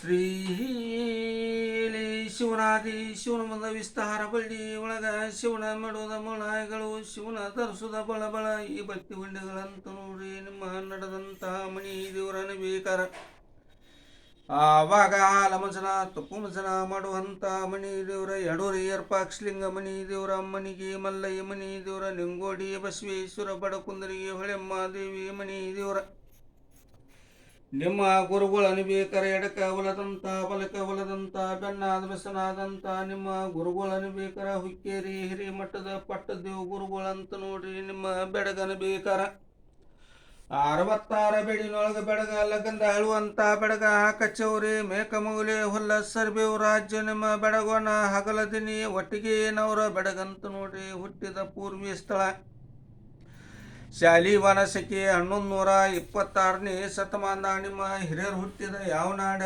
ಶ್ರೀಲಿ ಶಿವನಾದಿ ಶಿವನ ಮುಂದ ವಿಸ್ತಾರ ಬಳ್ಳಿ ಒಳಗ ಶಿವನ ಮಾಡುವುದ ಮೊಳಗಳು ಶಿವನ ಧರಿಸುದ ಬಳ ಈ ಭಕ್ತಿ ಉಂಡೆಗಳಂತ ನೋಡ್ರಿ ನಿಮ್ಮ ನಡೆದಂತ ಮಣಿ ದೇವರನ ಬೇಕಾರ ಆವಾಗ ಹಾಲಮಸನ ತುಪ್ಪು ಮಸನ ಮಾಡುವಂತ ಮಣಿ ದೇವರ ಎಡೂರಿ ಏರ್ಪಾಕ್ಷಲಿಂಗ ಮಣಿ ದೇವರ ಅಮ್ಮನಿಗೆ ಮಲ್ಲಯ್ಯ ಮಣಿ ದೇವರ ಲಿಂಗೋಡಿ ಬಸವೇಶ್ವರ ಬಡಕುಂದರಿಗೆ ಹೊಳೆಮ್ಮ ದೇವಿ ಮಣಿ ದೇವರ ನಿಮ್ಮ ಗುರುಗಳನ್ನು ಬೇಕರ ಎಡಕ ಹೊಲದಂತ ಬಲಕ ಹೊಲದಂತ ಬೆನ್ನಾದ ಬಸನಾದಂತ ನಿಮ್ಮ ಗುರುಗಳನ್ನು ಬೇಕರ ಹುಕ್ಕೇರಿ ಹಿರಿಮಠದ ಪಟ್ಟದೇವ್ ಗುರುಗಳಂತ ನೋಡ್ರಿ ನಿಮ್ಮ ಬೆಡಗನ ಬೇಕರ 66 ಬೆಡಿನೊಳಗ ಬೆಡಗ ಲಗಂದ ಹೇಳುವಂತ ಬೆಡಗ ಕಚ್ಚೌರಿ ಮೇಕಮೌಲಿ ಹೊಲ್ಲ ಸರ್ಬೇವ್ ರಾಜ್ಯ ನಿಮ್ಮ ಬೆಡಗೋಣ ಹಗಲದಿನಿ ಒಟ್ಟಿಗೆ ನವರ ಬೆಡಗಂತ ನೋಡ್ರಿ ಹುಟ್ಟಿದ ಪೂರ್ವಿ ಸ್ಥಳ ಶಾಲಿವಾನಸಖಿ 1126ನೇ ಶತಮಾನದಾಗ ನಿಮ್ಮ ಹಿರಿಯರು ಹುಟ್ಟಿದ ಯಾವ ನಾಡ